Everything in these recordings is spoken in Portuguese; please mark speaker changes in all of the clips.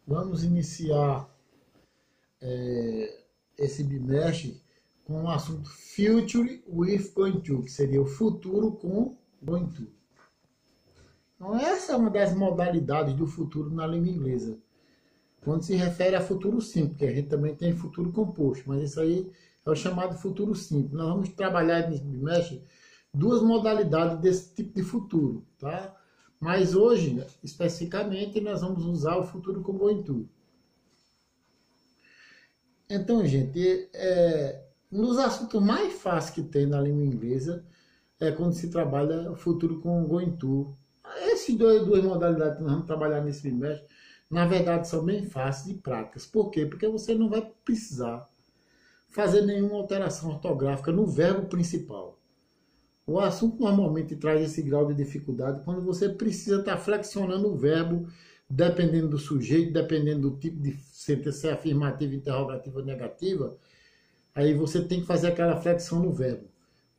Speaker 1: vamos iniciar esse bimestre com o assunto Future with Going to, que seria o futuro com Going to. Então, essa é uma das modalidades do futuro na língua inglesa, quando se refere a futuro simples, porque a gente também tem futuro composto, mas isso aí é o chamado futuro simples. Nós vamos trabalhar nesse bimestre duas modalidades desse tipo de futuro, tá? Mas hoje, especificamente, nós vamos usar o futuro com going to. Então, gente, um dos assuntos mais fáceis que tem na língua inglesa é quando se trabalha o futuro com going to. Essas duas modalidades que nós vamos trabalhar nesse bimestre, na verdade, são bem fáceis e práticas. Por quê? Porque você não vai precisar fazer nenhuma alteração ortográfica no verbo principal. O assunto normalmente traz esse grau de dificuldade quando você precisa estar flexionando o verbo, dependendo do sujeito, dependendo do tipo de sentença, se é afirmativa, interrogativa ou negativa, aí você tem que fazer aquela flexão no verbo.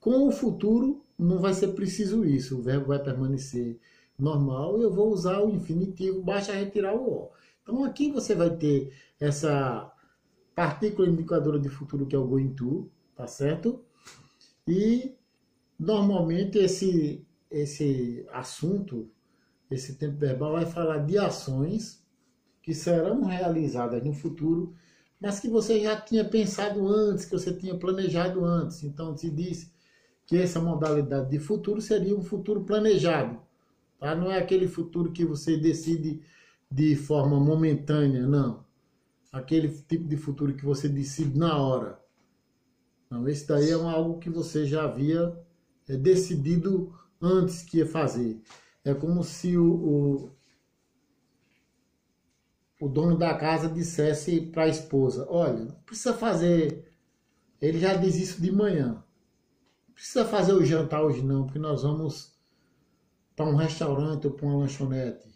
Speaker 1: Com o futuro, não vai ser preciso isso, o verbo vai permanecer normal e eu vou usar o infinitivo, basta retirar o O. Então aqui você vai ter essa partícula indicadora de futuro que é o going to, tá certo? E normalmente esse assunto, esse tempo verbal vai falar de ações que serão realizadas no futuro, mas que você já tinha pensado antes, que você tinha planejado antes. Então se diz que essa modalidade de futuro seria um futuro planejado. Tá? Não é aquele futuro que você decide de forma momentânea, não. Aquele tipo de futuro que você decide na hora. Não, esse daí é algo que você já havia decidido antes que ia fazer. É como se o dono da casa dissesse para a esposa, olha, não precisa fazer, ele já diz isso de manhã, não precisa fazer o jantar hoje não, porque nós vamos para um restaurante ou para uma lanchonete,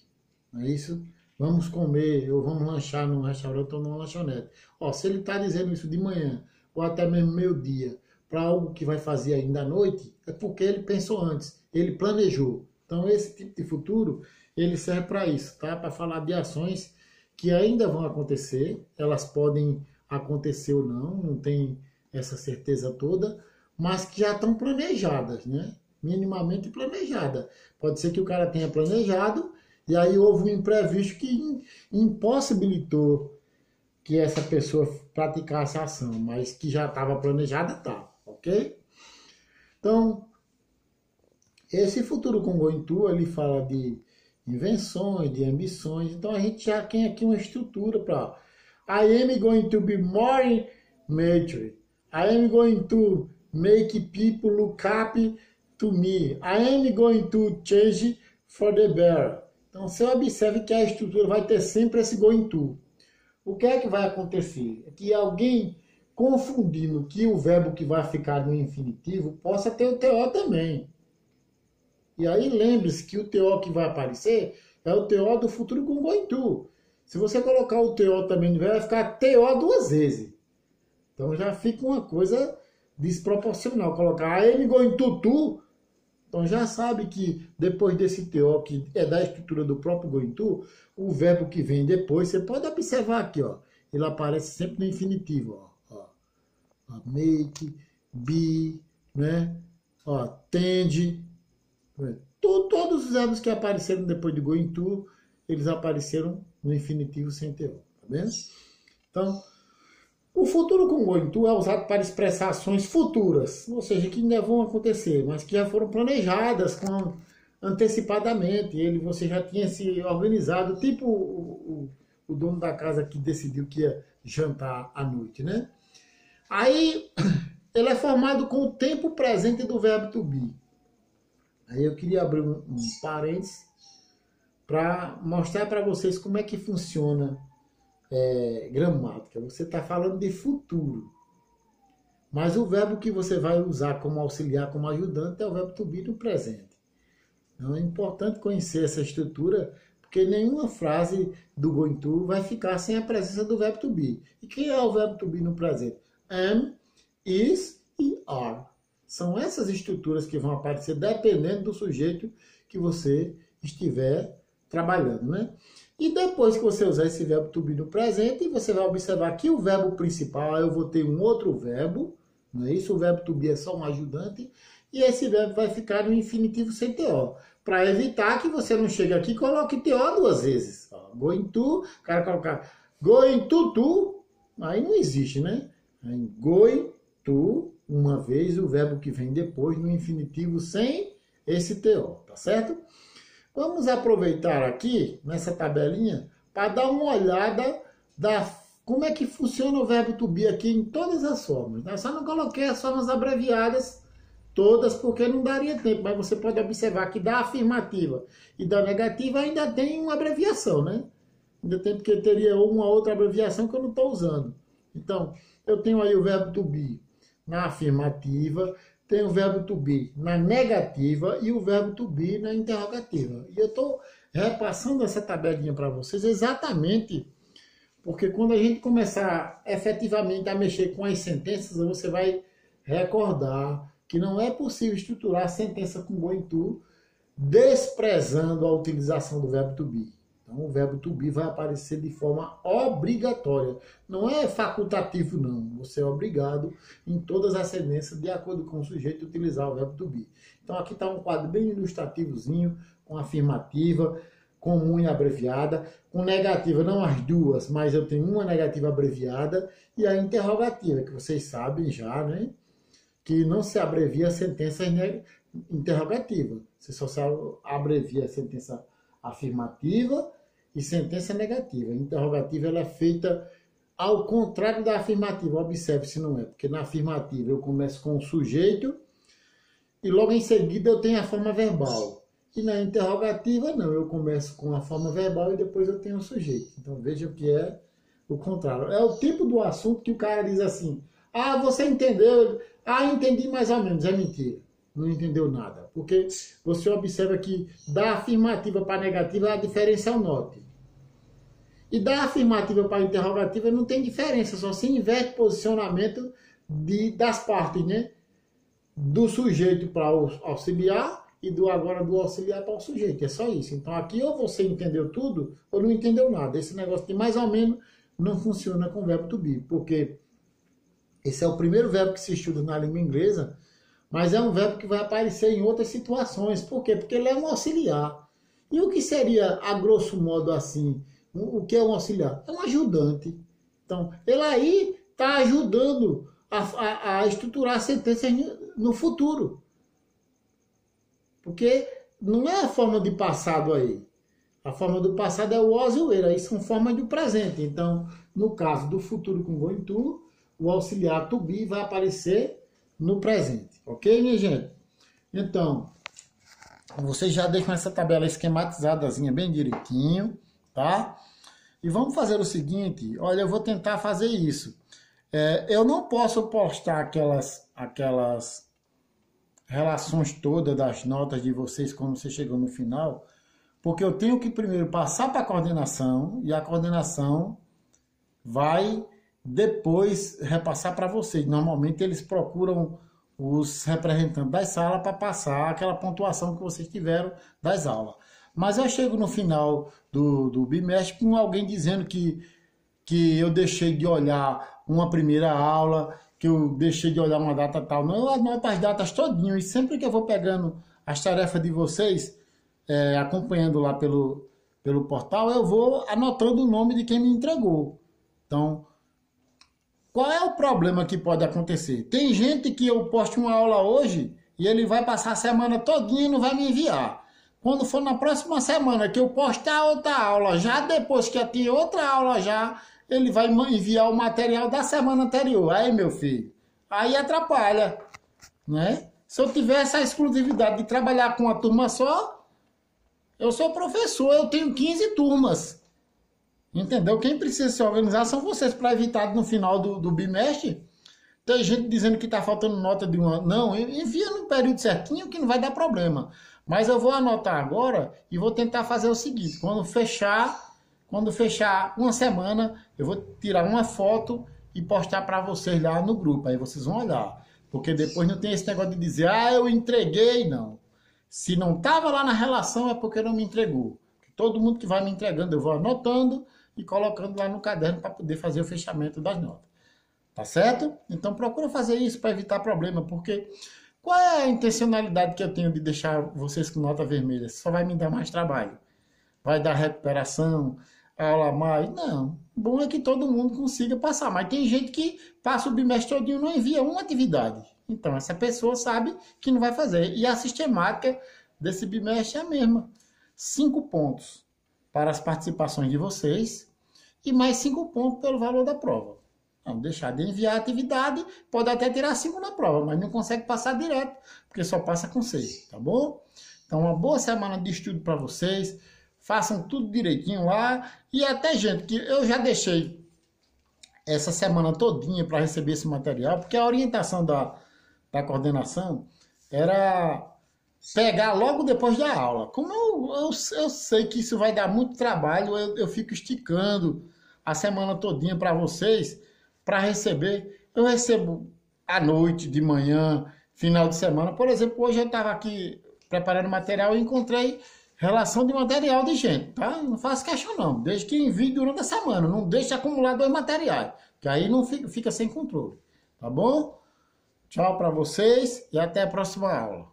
Speaker 1: não é isso? Vamos comer ou vamos lanchar num restaurante ou numa lanchonete. Ó, se ele está dizendo isso de manhã ou até mesmo meio-dia para algo que vai fazer ainda à noite, é porque ele pensou antes, ele planejou. Então esse tipo de futuro, ele serve para isso, tá? Para falar de ações que ainda vão acontecer, elas podem acontecer ou não, não tem essa certeza toda, mas que já estão planejadas, né? Minimamente planejada. Pode ser que o cara tenha planejado e aí houve um imprevisto que impossibilitou que essa pessoa praticasse a ação, mas que já estava planejada, tá, ok? Então, esse futuro com going to, ele fala de invenções, de ambições, então a gente já tem aqui uma estrutura para I am going to be more mature, I am going to make people look up to me, I am going to change for the better. Então, você observe que a estrutura vai ter sempre esse going to. O que é que vai acontecer? É que alguém confundindo que o verbo que vai ficar no infinitivo possa ter o TO também. E aí lembre-se que o TO que vai aparecer é o TO do futuro com going to. Se você colocar o TO também no verbo, vai ficar TO duas vezes. Então já fica uma coisa desproporcional. Colocar I am going to, então já sabe que depois desse TO, que é da estrutura do próprio going to, o verbo que vem depois, você pode observar aqui, ó, ele aparece sempre no infinitivo, ó, make, be, né, ó, tende, todos os verbos que apareceram depois de going to, eles apareceram no infinitivo sem TO, tá vendo? Então, o futuro com going to é usado para expressar ações futuras, ou seja, que ainda vão acontecer, mas que já foram planejadas antecipadamente. Você já tinha se organizado, tipo o dono da casa que decidiu que ia jantar à noite, né? Aí, ele é formado com o tempo presente do verbo to be. Aí eu queria abrir um parênteses para mostrar para vocês como é que funciona gramática. Você está falando de futuro, mas o verbo que você vai usar como auxiliar, como ajudante, é o verbo to be no presente. Então é importante conhecer essa estrutura, porque nenhuma frase do going to vai ficar sem a presença do verbo to be. E quem é o verbo to be no presente? Am, is e are. São essas estruturas que vão aparecer dependendo do sujeito que você estiver trabalhando, né? E depois que você usar esse verbo to be no presente, você vai observar que o verbo principal, eu vou ter um outro verbo, não é isso? O verbo to be é só um ajudante, e esse verbo vai ficar no infinitivo sem TO, para evitar que você não chegue aqui e coloque TO duas vezes. Going to, o cara colocar going to, aí não existe, né? Aí, going to, uma vez, o verbo que vem depois no infinitivo sem esse TO, tá certo? Vamos aproveitar aqui, nessa tabelinha, para dar uma olhada como é que funciona o verbo to be aqui em todas as formas. Eu só não coloquei as formas abreviadas todas, porque não daria tempo, mas você pode observar que da afirmativa e da negativa ainda tem uma abreviação, né? Ainda tem, porque teria uma outra abreviação que eu não estou usando. Então, eu tenho aí o verbo to be na afirmativa, tem o verbo to be na negativa e o verbo to be na interrogativa. E eu estou repassando essa tabelinha para vocês exatamente porque quando a gente começar efetivamente a mexer com as sentenças, você vai recordar que não é possível estruturar a sentença com going to desprezando a utilização do verbo to be. Então, o verbo to be vai aparecer de forma obrigatória. Não é facultativo, não. Você é obrigado, em todas as sentenças, de acordo com o sujeito, utilizar o verbo to be. Então, aqui está um quadro bem ilustrativozinho, com afirmativa, comum e abreviada, com negativa, não as duas, mas eu tenho uma negativa abreviada, e a interrogativa, que vocês sabem já, né? Que não se abrevia a sentença interrogativa. Você só abrevia a sentença afirmativa e sentença negativa. A interrogativa ela é feita ao contrário da afirmativa. Observe se não é, porque na afirmativa eu começo com o sujeito e logo em seguida eu tenho a forma verbal. E na interrogativa não, eu começo com a forma verbal e depois eu tenho o sujeito. Então veja que é o contrário. É o tipo do assunto que o cara diz assim: ah, você entendeu? Ah, entendi mais ou menos. É mentira. Não entendeu nada. Porque você observa que da afirmativa para a negativa a diferença é o note. E da afirmativa para a interrogativa não tem diferença, só se inverte o posicionamento das partes, né? Do sujeito para o auxiliar e agora do auxiliar para o sujeito. É só isso. Então aqui ou você entendeu tudo ou não entendeu nada. Esse negócio de mais ou menos não funciona com o verbo to be, porque esse é o primeiro verbo que se estuda na língua inglesa, mas é um verbo que vai aparecer em outras situações. Por quê? Porque ele é um auxiliar. E o que seria, a grosso modo assim, o que é um auxiliar? É um ajudante. Então, ele aí está ajudando a estruturar sentenças no futuro. Porque não é a forma de passado aí. A forma do passado é o was e o were. Aí são formas do presente. Então, no caso do futuro com going to, o auxiliar to be vai aparecer no presente. Ok, minha gente? Então, vocês já deixam essa tabela esquematizadazinha bem direitinho, tá? E vamos fazer o seguinte, olha, eu vou tentar fazer isso. Eu não posso postar aquelas relações todas das notas de vocês quando você chegou no final, porque eu tenho que primeiro passar para a coordenação e a coordenação vai depois repassar para vocês. Normalmente eles procuram os representantes das salas para passar aquela pontuação que vocês tiveram das aulas. Mas eu chego no final do bimestre com alguém dizendo que eu deixei de olhar uma primeira aula, que eu deixei de olhar uma data tal. Não, eu anoto as datas todinho e sempre que eu vou pegando as tarefas de vocês, acompanhando lá pelo portal, eu vou anotando o nome de quem me entregou. Então, qual é o problema que pode acontecer? Tem gente que eu posto uma aula hoje e ele vai passar a semana todinha e não vai me enviar. Quando for na próxima semana que eu postar outra aula, já depois que eu tinha outra aula já, ele vai enviar o material da semana anterior. Aí, meu filho, aí atrapalha, né? Se eu tivesse a exclusividade de trabalhar com uma turma só, eu sou professor, eu tenho 15 turmas. Entendeu? Quem precisa se organizar são vocês para evitar no final do bimestre. Tem gente dizendo que está faltando nota de uma... Não, envia no período certinho que não vai dar problema. Mas eu vou anotar agora e vou tentar fazer o seguinte. Quando fechar uma semana, eu vou tirar uma foto e postar para vocês lá no grupo. Aí vocês vão olhar. Porque depois não tem esse negócio de dizer, eu entreguei, não. Se não estava lá na relação é porque não me entregou. Todo mundo que vai me entregando, eu vou anotando e colocando lá no caderno para poder fazer o fechamento das notas. Tá certo? Então procura fazer isso para evitar problema, porque qual é a intencionalidade que eu tenho de deixar vocês com nota vermelha? Só vai me dar mais trabalho. Vai dar recuperação, aula a mais? Não. Bom é que todo mundo consiga passar, mas tem gente que passa o bimestre todinho e não envia uma atividade. Então essa pessoa sabe que não vai fazer. E a sistemática desse bimestre é a mesma. 5 pontos para as participações de vocês e mais 5 pontos pelo valor da prova. Não deixar de enviar a atividade, pode até tirar 5 na prova, mas não consegue passar direto, porque só passa com 6, tá bom? Então, uma boa semana de estudo para vocês, façam tudo direitinho lá, e até, gente, que eu já deixei essa semana todinha para receber esse material, porque a orientação da coordenação era pegar logo depois da aula. Como eu sei que isso vai dar muito trabalho, eu fico esticando a semana todinha para vocês, para receber. Eu recebo à noite, de manhã, final de semana. Por exemplo, hoje eu estava aqui preparando material e encontrei relação de material de gente, tá? Não faço questão não, desde que envie durante a semana, não deixe acumular 2 materiais, que aí não fica sem controle, tá bom? Tchau para vocês e até a próxima aula.